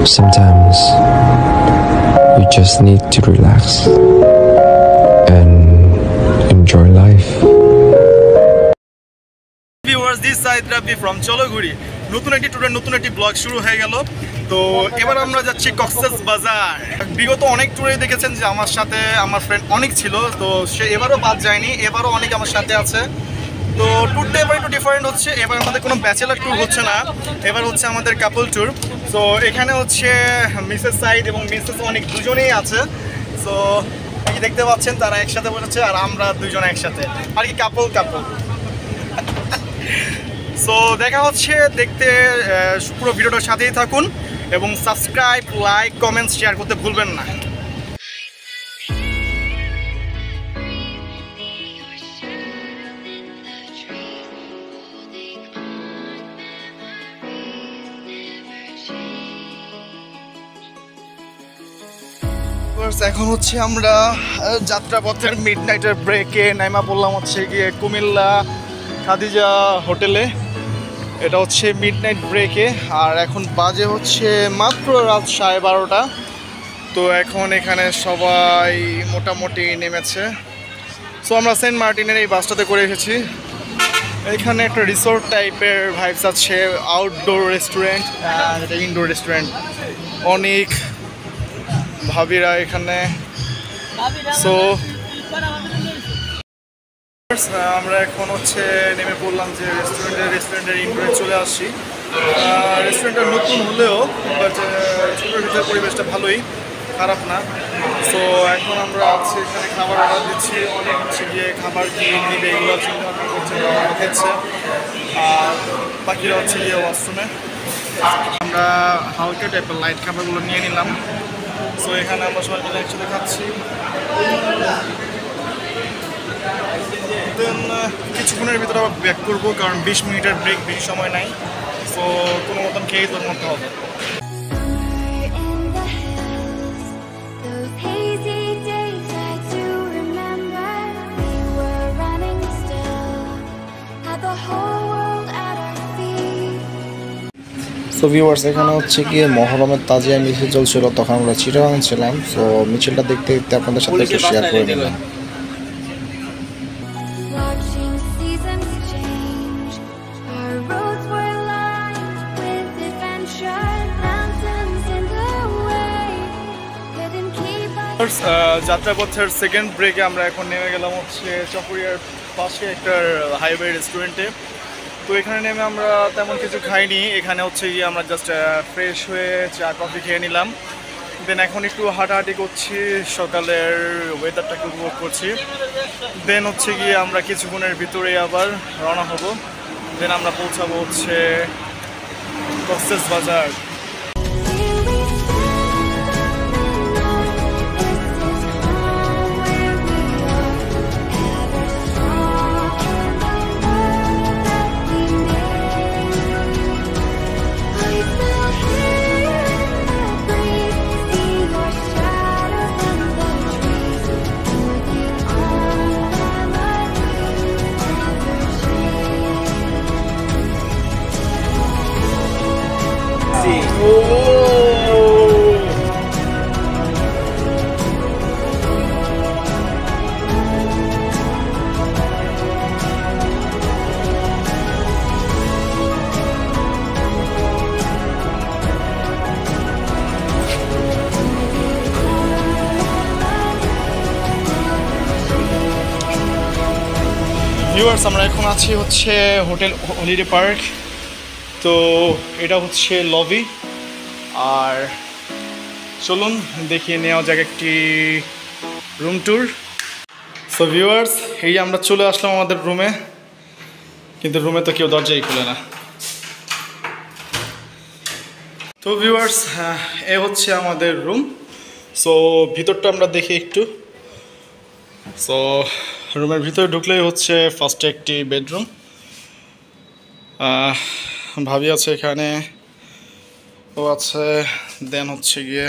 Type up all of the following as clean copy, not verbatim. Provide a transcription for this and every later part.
Sometimes you just need to relax and enjoy life. Viewers, this side Rabi from Chologuri. নতুন একটি ট্যুরের নতুন একটি ব্লগ শুরু হয়ে গেল। তো এবার আমরা যাচ্ছি কক্সেস বাজার। বিগত অনেক ট্যুরে দেখেছেন যে আমার সাথে আমার ফ্রেন্ড অনেক ছিল, তো সে এবারও বাদ যায়নি, এবারও অনেক আমার সাথে আছে। তো ট্যুরটা এবার একটু ডিফারেন্ট হচ্ছে, এবার আমাদের কোনো ব্যাচেলার ট্যুর হচ্ছে না, এবার হচ্ছে আমাদের কাপল ট্যুর। সো এখানে হচ্ছে মিসেস সাইদ এবং মিসেস অনেক দুজনেই আছে। সো এই দেখতে পাচ্ছেন তারা একসাথে বসেছে আর আমরা দুজন একসাথে, আর কি কাপল। সো দেখা হচ্ছে, দেখতে পুরো ভিডিওটার সাথেই থাকুন এবং সাবস্ক্রাইব, লাইক, কমেন্ট, শেয়ার করতে ভুলবেন না। এখন হচ্ছে আমরা যাত্রাপথের মিডনাইটের ব্রেকে নাইমা পড়লাম হচ্ছে গিয়ে কুমিল্লা খাদিজা হোটেলে। এটা হচ্ছে মিডনাইট ব্রেকে, আর এখন বাজে হচ্ছে মাত্র রাত 12:30। তো এখন এখানে সবাই মোটামুটি নেমেছে। সো আমরা সেন্ট মার্টিনের এই বাসটাতে করে এসেছি। এখানে একটা রিসোর্ট টাইপের ভাইবস আছে, আউটডোর রেস্টুরেন্ট, এটা ইনডোর রেস্টুরেন্ট, অনেক ভাবিরা এখানে। সো আমরা এখন হচ্ছে নেমে পড়লাম যে রেস্টুরেন্টের ইনডোরে চলে আসছি। রেস্টুরেন্টটা নতুন হলেও বাট ছোটোর ভিতরে পরিবেশটা ভালোই, খারাপ না। সো এখন আমরা আছি এখানে, খাবার অর্ডার দিচ্ছি। অনেক হচ্ছে গিয়ে খাবার কি নেবে এগুলো চিন্তা ভাবনা করছে, খেচ্ছে, আর বাকিরা হচ্ছে গিয়ে ওয়াশরুমে। আমরা হালকা টাইপের লাইট খাবারগুলো নিয়ে নিলাম। সো এখানে আমরা সবাই মিলে একসাথে খাচ্ছি। দেন কিছুক্ষণের ভিতরে আবার ব্যাক করবো, কারণ 20 মিনিটের ব্রেক, বেশি সময় নাই। সো কোনো মতন খেয়েই তোর মতো হবে। সো ভিউয়ার্স, এখানে হচ্ছে গিয়ে মহরমের তাজিয়া মিছিল চলছিল, তখন আমরা চিটাগাং ছিলাম। সো মিছিলটা দেখতে দেখতে আপনাদের সাথে একটু শেয়ার করে নিলাম। যাত্রাপথের সেকেন্ড ব্রেকে আমরা এখন নেমে গেলাম হচ্ছে চকরিয়ার পাশে একটা হাইওয়ে রেস্টুরেন্টে। তো এখানে নেমে আমরা তেমন কিছু খাইনি, এখানে হচ্ছে গিয়ে আমরা জাস্ট ফ্রেশ হয়ে চা কফি খেয়ে নিলাম। দেন এখন একটু হাঁটাহাঁটি করছি, সকালের ওয়েদারটাকে উপভোগ করছি। দেন হচ্ছে গিয়ে আমরা কিছুক্ষণের ভিতরে আবার রওনা হব। দেন আমরা পৌঁছাবো হচ্ছে কক্সেস বাজার। ভিউয়ার্স, আমরা এখন আছি হচ্ছে হোটেল হলিডে পার্ক। তো এটা হচ্ছে লবি, আর চলুন দেখিয়ে নেওয়া যাক একটি রুম ট্যুর। সো ভিউয়ার্স, এই আমরা চলে আসলাম আমাদের রুমে, কিন্তু রুমে তো কেউ দরজাই খুলে না। তো ভিউয়ার্স, এ হচ্ছে আমাদের রুম। সো ভিতরটা আমরা দেখি একটু। সো রুমের ভিতরে ঢুকলেই হচ্ছে ফার্স্টে একটি বেডরুম, ভাবি আছে এখানে, ও আছে। দেন হচ্ছে গিয়ে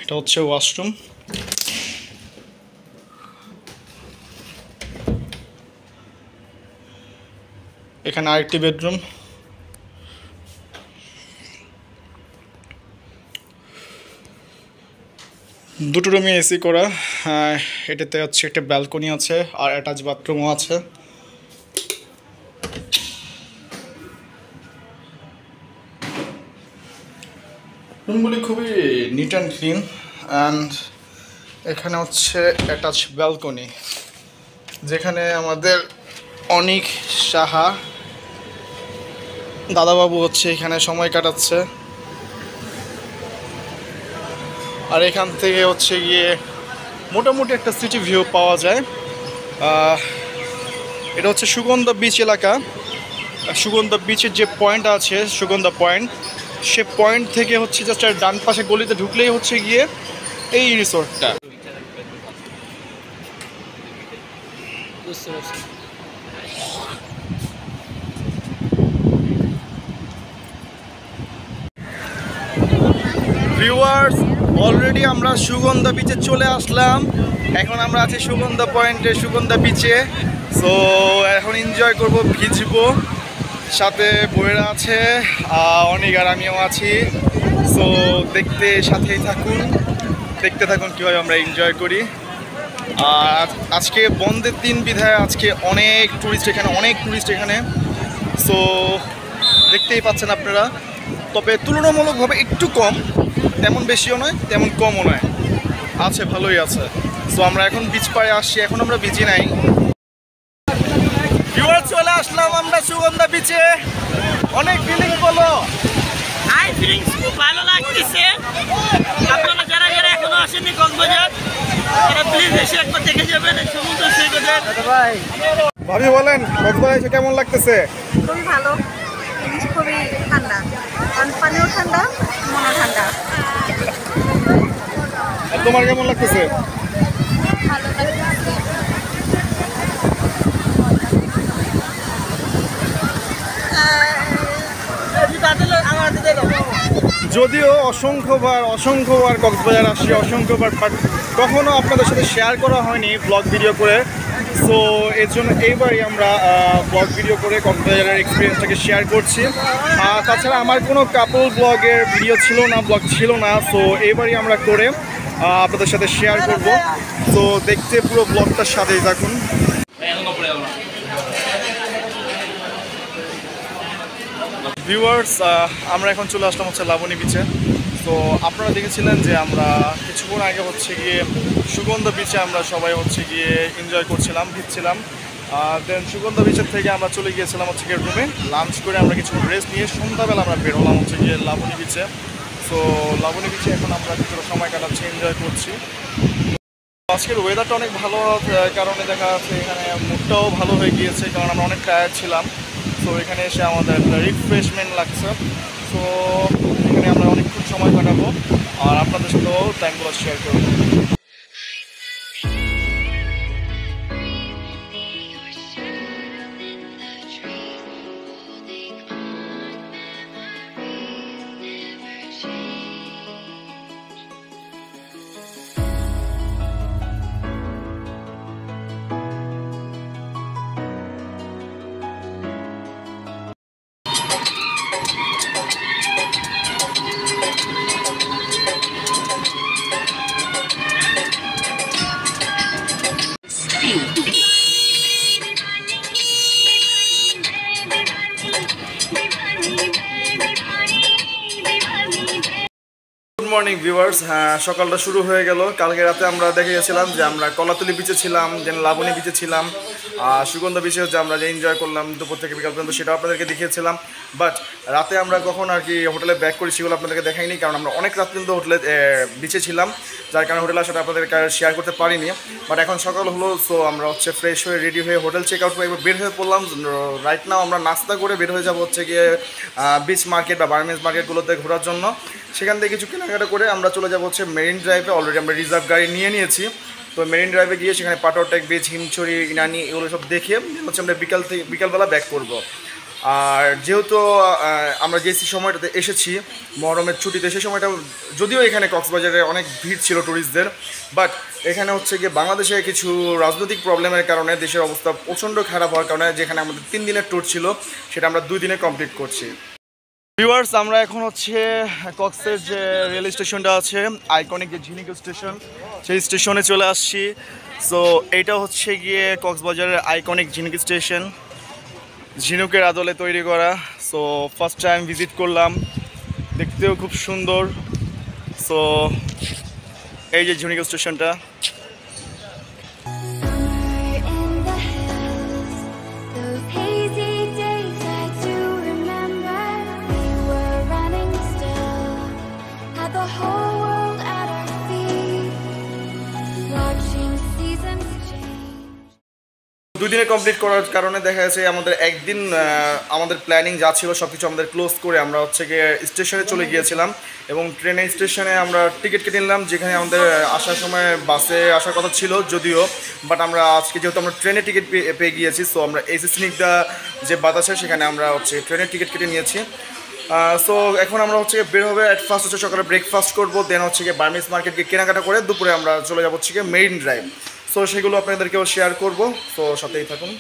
এটা হচ্ছে ওয়াশরুম। এখানে আরেকটি বেডরুম, দুটো রুমে এসি করা, এটাতে হচ্ছে একটা ব্যালকনি আছে আর অ্যাটাচ বাথরুমও আছে। রুমগুলি খুবই নিট অ্যান্ড ক্লিন, অ্যান্ড এখানে হচ্ছে অ্যাটাচ ব্যালকনি, যেখানে আমাদের অনিক সাহা দাদাবাবু হচ্ছে এখানে সময় কাটাচ্ছে। আর এখান থেকে হচ্ছে গিয়ে মোটামুটি একটা সিটি ভিউ পাওয়া যায়। এটা হচ্ছে সুগন্ধা বিচ এলাকা। সুগন্ধা বিচের যে পয়েন্ট আছে, সুগন্ধা পয়েন্ট, সে পয়েন্ট থেকে হচ্ছে জাস্ট ডান পাশে গলিতে ঢুকলেই হচ্ছে গিয়ে এই রিসোর্টটা। ভিউয়ার্স, অলরেডি আমরা সুগন্ধা বিচে চলে আসলাম। এখন আমরা আছি সুগন্ধা পয়েন্টে, সুগন্ধা বিচে। সো এখন এনজয় করব, ভিজবো, সাথে বইয়েরা আছে, অনেক আর আমিও আছি। সো সাথেই থাকুন, দেখতে থাকুন কীভাবে আমরা এনজয় করি। আর আজকে বন্ধের দিন বিধায় আজকে অনেক ট্যুরিস্ট এখানে, সো দেখতেই পাচ্ছেন আপনারা। তবে তুলনামূলকভাবে একটু কম, তেমন বেশিও নয় তেমন কমও নয়, আছে, ভালোই আছে। সো আমরা এখন বিচ পাড়ে আসছি, এখন আমরা বিচে নাই। চলে আসলাম আমরা সুগন্ধা বিচে। অনেক ফিলিংস বলো। ফিলিংস খুব ভালো লাগতেছে। আপনারা যারা এখনো আসেননি কক্সবাজার, তারা প্লিজ এসে একবার দেখে যাবেন সমুদ্র সৈকতের। ভাবি বলেন, কক্সবাজার এসে কেমন লাগতেছে? খুবই ভালো, খুবই ঠান্ডা, পানিও ঠান্ডা, মনও ঠান্ডা। আর তোমার কেমন লাগতেছে? ভালো লাগছে। যদিও অসংখ্যবার কক্সবাজার আসছি, অসংখ্যবার, বাট কখনো আপনাদের সাথে শেয়ার করা হয়নি ব্লগ ভিডিও করে। সো এর জন্য এইবারই আমরা ব্লগ ভিডিও করে কক্সবাজারের এক্সপিরিয়েন্সটাকে শেয়ার করছি। তাছাড়া আমার কোনো কাপল ব্লগের ভিডিও ছিল না, ব্লগ ছিল না। সো এইবারই আমরা করে আপনাদের সাথে শেয়ার করব। তো দেখতে পুরো ব্লগটার সাথেই থাকুন। ভিউয়ার্স, আমরা এখন চলে আসলাম হচ্ছে লাবণী বিচে। তো আপনারা দেখেছিলেন যে আমরা কিছুক্ষণ আগে হচ্ছে গিয়ে সুগন্ধা বিচে আমরা সবাই হচ্ছে গিয়ে এনজয় করছিলাম, ভিজছিলাম। দেন সুগন্ধা বিচের থেকে আমরা চলে গিয়েছিলাম হচ্ছে গিয়ে রুমে, লাঞ্চ করে আমরা কিছুক্ষণ রেস্ট নিয়ে সন্ধ্যাবেলা আমরা বের হলাম হচ্ছে গিয়ে লাবণী বিচে। সো লাবণী বিচে এখন আমরা কিছুটা সময় কাটাচ্ছি, এনজয় করছি। আজকের ওয়েদারটা অনেক ভালো কারণে দেখা যাচ্ছে এখানে মুডটাও ভালো হয়ে গিয়েছে, কারণ আমরা অনেক টায়ার্ড ছিলাম। তো এখানে এসে আমাদের রিফ্রেশমেন্ট লাগছে। তো এখানে আমরা অনেকক্ষণ সময় কাটাবো আর আপনাদের সাথেও টাইমগুলো শেয়ার করবো। গুড মর্নিং ভিউয়ার্স, সকালটা শুরু হয়ে গেল। কালকে রাতে আমরা দেখে গেছিলাম যে আমরা কলাতলি বিচে ছিলাম, দেন লাবণী বিচে ছিলাম, সুগন্ধা বিচে হচ্ছে আমরা যে এনজয় করলাম দুপুর থেকে বিকাল পর্যন্ত, সেটাও আপনাদেরকে দেখিয়েছিলাম। বাট রাতে আমরা কখন আর কি হোটেলে ব্যাক করি সেগুলো আপনাদেরকে দেখাইনি, কারণ আমরা অনেক রাত পর্যন্ত হোটেলে বিচে ছিলাম, যার কারণে হোটেল আসাটা আপনাদেরকে শেয়ার করতে পারিনি। বাট এখন সকাল হলো, সো আমরা হচ্ছে ফ্রেশ হয়ে রেডি হয়ে হোটেল চেক আউট করে বের হয়ে পড়লাম। রাইট নাও আমরা নাস্তা করে বের হয়ে যাবো হচ্ছে গিয়ে বিচ মার্কেট বা বার্মেজ মার্কেটগুলোতে ঘোরার জন্য। সেখান থেকে কিছু কেনাকাটা করে আমরা চলে যাবো হচ্ছে মেরিন ড্রাইভে। অলরেডি আমরা রিজার্ভ গাড়ি নিয়ে নিয়েছি। তো মেরিন ড্রাইভে গিয়ে সেখানে পাটরটেক বিচ, হিমছড়ি, ইনানি এগুলো সব দেখে হচ্ছে আমরা বিকালবেলা ব্যাক করব। আর যেহেতু আমরা যে সময়টাতে এসেছি মহরমের ছুটিতে, সেই সময়টা যদিও এখানে কক্সবাজারে অনেক ভিড় ছিল ট্যুরিস্টদের, বাট এখানে হচ্ছে গিয়ে বাংলাদেশে কিছু রাজনৈতিক প্রবলেমের কারণে দেশের অবস্থা প্রচণ্ড খারাপ হওয়ার কারণে যেখানে আমাদের 3 দিনের ট্যুর ছিল সেটা আমরা 2 দিনে কমপ্লিট করছি। ভিউয়ার্স, আমরা এখন হচ্ছে কক্সের যে রেল স্টেশনটা আছে, আইকনিক যে ঝিনুক স্টেশন, সেই স্টেশনে চলে আসছি। সো এইটা হচ্ছে গিয়ে কক্সবাজারের আইকনিক ঝিনুক স্টেশন, ঝিনুকের আদলে তৈরি করা। সো ফার্স্ট টাইম ভিজিট করলাম, দেখতেও খুব সুন্দর। সো এই যে ঝিনুক স্টেশনটা। দুদিনে কমপ্লিট করার কারণে দেখা যাচ্ছে আমাদের একদিন আমাদের প্ল্যানিং যা ছিল সব কিছু আমাদের ক্লোজ করে আমরা হচ্ছে গিয়ে স্টেশনে চলে গিয়েছিলাম এবং ট্রেনের স্টেশনে আমরা টিকিট কেটে নিলাম, যেখানে আমাদের আসার সময় বাসে আসার কথা ছিল যদিও, বাট আমরা আজকে যেহেতু আমরা ট্রেনে টিকিট পেয়ে গিয়েছি, সো আমরা এসি স্নিগ্ধা যে বাতাসে সেখানে আমরা হচ্ছে ট্রেনের টিকিট কেটে নিয়েছি। সো এখন আমরা হচ্ছে বের হবে। অ্যাট ফার্স্ট হচ্ছে সকালে ব্রেকফাস্ট করবো, দেন হচ্ছে গিয়ে বার্মিজ মার্কেটকে কেনাকাটা করে দুপুরে আমরা চলে যাবো হচ্ছে গিয়ে মেরিন ড্রাইভ। সো সেগুলো আপনাদেরকেও শেয়ার করবো, তো সাথেই থাকুন।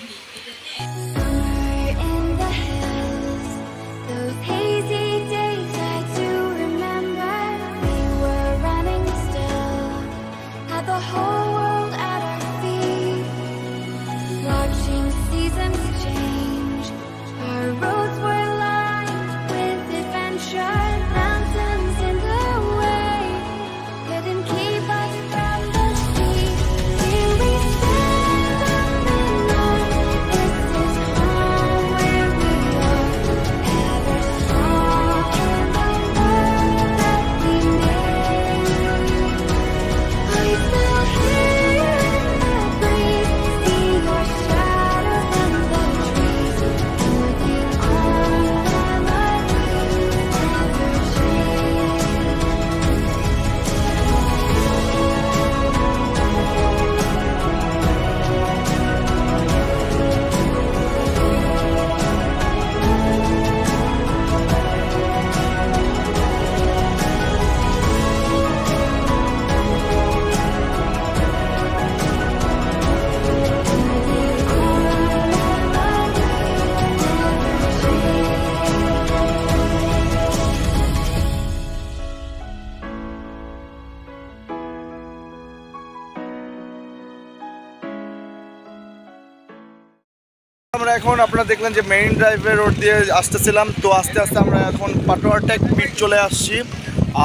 আমরা এখন আপনারা দেখলেন যে মেরিন ড্রাইভের রোড দিয়ে আসতেছিলাম, তো আস্তে আস্তে আমরা এখন পাটোয়ার টেক বিচ চলে আসছি।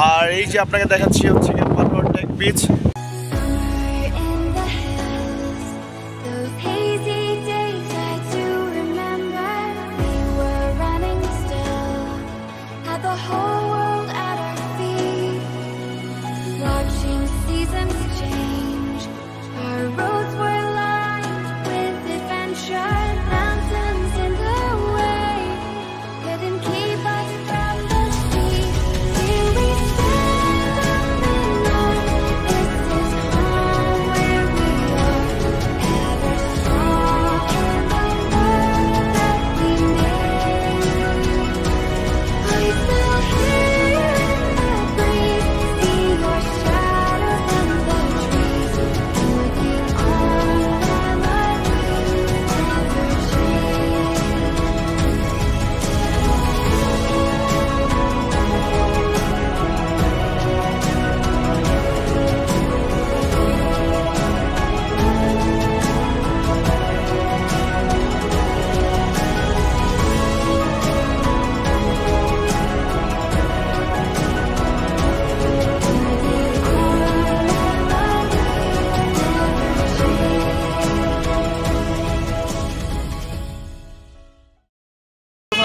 আর এই যে আপনাকে দেখাচ্ছি হচ্ছে কি পাটোয়ার টেক বিচ।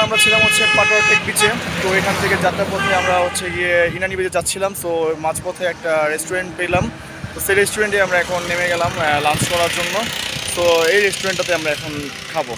আমরা ছিলাম হচ্ছে পাটোয়ার টেক বিচে, তো এখান থেকে যাত্রা পথে আমরা হচ্ছে গিয়ে ইনানি বিচে যাচ্ছিলাম। সো মাঝপথে একটা রেস্টুরেন্ট পেলাম, তো সেই রেস্টুরেন্টে আমরা এখন নেমে গেলাম লাঞ্চ করার জন্য। তো এই রেস্টুরেন্টটাতে আমরা এখন খাবো।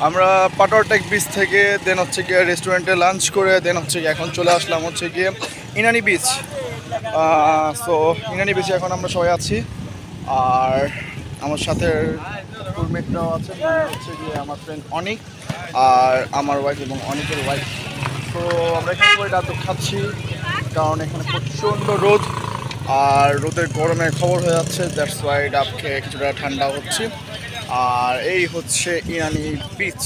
আমরা পাটোয়ারটেক বিচ থেকে দেন হচ্ছে গিয়ে রেস্টুরেন্টে লাঞ্চ করে দেন হচ্ছে গিয়ে এখন চলে আসলাম হচ্ছে গিয়ে ইনানি বিচ। সো ইনানি বিচে এখন আমরা সবাই আছি, আর আমার সাথে রুমমেটরাও আছে, হচ্ছে গিয়ে আমার ফ্রেন্ড অনিক আর আমার ওয়াইফ এবং অনিকের ওয়াইফ। তো আমরা এখানে সবাই রাত খাচ্ছি, কারণ এখানে প্রচণ্ড রোদ আর রোদের গরমে খবর হয়ে যাচ্ছে, দ্যাটস ওয়াই ডাব খেয়ে কিছুটা ঠান্ডা হচ্ছে। আর এই হচ্ছে ইনানি বিচ।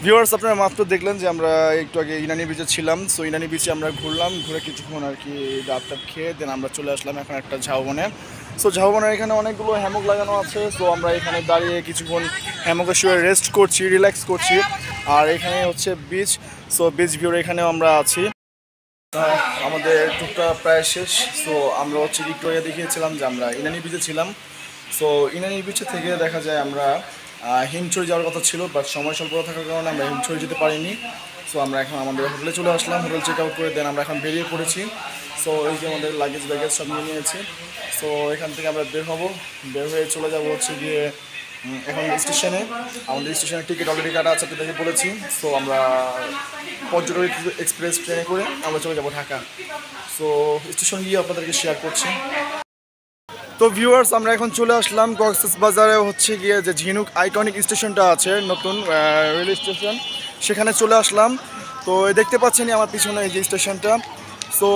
ভিউয়ার্স, আপনারা মাত্র দেখলেন যে আমরা একটু আগে ইনানি বিচে ছিলাম। সো ইনানি বিচে আমরা ঘুরলাম, ঘুরে কিছুক্ষণ আর কি ডাব টাব খেয়ে দেন আমরা চলে আসলাম এখন একটা ঝাউবনে। সো ঝাউবনের এখানে অনেকগুলো হ্যামক লাগানো আছে। সো আমরা এখানে দাঁড়িয়ে কিছুক্ষণ হ্যামকে শুয়ে রেস্ট করছি, রিল্যাক্স করছি। আর এখানে হচ্ছে বিচ। সো বিচ ভিউর এখানেও আমরা আছি। আমাদের টুকটা প্রায় শেষ। সো আমরা হচ্ছে ভিক্টোরিয়া দেখিয়েছিলাম যে আমরা ইনানি বিচে ছিলাম। সো ইনানি বিচে থেকে দেখা যায় আমরা হিমছড়ি যাওয়ার কথা ছিল, বাট সময় স্বল্পতা থাকার কারণে আমরা হিমছড়ি যেতে পারিনি। সো আমরা এখন আমাদের হোটেলে চলে আসলাম, হোটেল চেক আউট করে দেন আমরা এখন বেরিয়ে পড়েছি। সো এই যে আমাদের লাগেজ সব নিয়ে নিয়েছি। সো এখান থেকে আমরা বের হয়ে চলে যাবো হচ্ছে গিয়ে এখন স্টেশনে। আমাদের স্টেশনের টিকিট অলরেডি কাটা আছে, আপনাদেরকে বলেছি। সো আমরা পর্যটক এক্সপ্রেস ট্রেনে করে আমরা চলে যাবো ঢাকা। সো স্টেশন গিয়ে আপনাদেরকে শেয়ার করছি। তো ভিউয়ার্স, আমরা এখন চলে আসলাম কক্সবাজারে হচ্ছে গিয়ে যে ঝিনুক আইকনিক স্টেশনটা আছে, নতুন রেল স্টেশন, সেখানে চলে আসলাম। তো দেখতে পাচ্ছেন আমার পিছনে এই যে স্টেশনটা। সো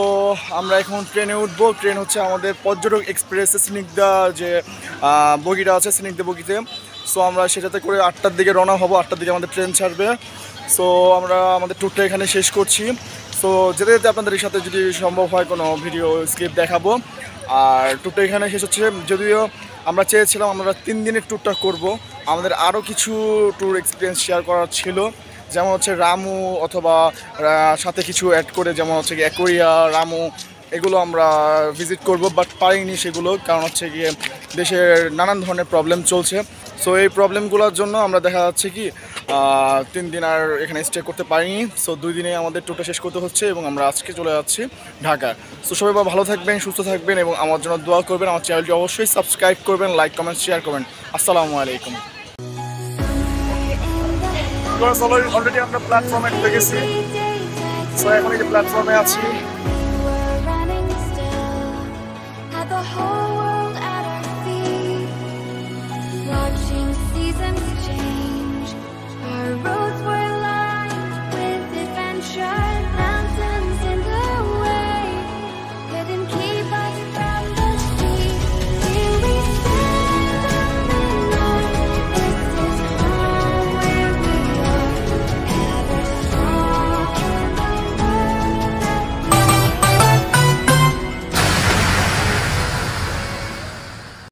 আমরা এখন ট্রেনে উঠবো। ট্রেন হচ্ছে আমাদের পর্যটক এক্সপ্রেস স্নিগ্ধা যে বগিটা আছে, স্নিগ্ধা বগিতে। সো আমরা সেটাতে করে 8টার দিকে রওনা হব, 8টার দিকে আমাদের ট্রেন ছাড়বে। সো আমরা আমাদের ট্যুরটা এখানে শেষ করছি। সো যেতে যেতে আপনাদের সাথে যদি সম্ভব হয় কোনো ভিডিও স্ক্রিপ্ট দেখাবো। আর ট্যুরটা এখানে শেষ হচ্ছে। যদিও আমরা চেয়েছিলাম আমরা 3 দিনের ট্যুরটা করব, আমাদের আরও কিছু ট্যুর এক্সপিরিয়েন্স শেয়ার করার ছিল, যেমন হচ্ছে রামু অথবা সাথে কিছু অ্যাড করে, যেমন হচ্ছে গিয়ে অ্যাকোরিয়া, রামু, এগুলো আমরা ভিজিট করব, বাট পারিনি সেগুলো, কারণ হচ্ছে গিয়ে দেশের নানান ধরনের প্রবলেম চলছে। সো এই প্রবলেমগুলোর জন্য আমরা দেখা যাচ্ছে কি 3 দিন আর এখানে স্টে করতে পারিনি। সো 2 দিনে আমাদের ট্যুরটা শেষ করতে হচ্ছে এবং আমরা আজকে চলে যাচ্ছি ঢাকা। সো সবাই ভালো থাকবেন, সুস্থ থাকবেন এবং আমার জন্য দোয়া করবেন। আমার চ্যানেলটি অবশ্যই সাবস্ক্রাইব করবেন, লাইক কমেন্ট শেয়ার করবেন। আসসালামু আলাইকুম। অলরেডি আমরা প্ল্যাটফর্মে ঢুকে গেছি। সো এখন এই যে প্ল্যাটফর্মে আছি।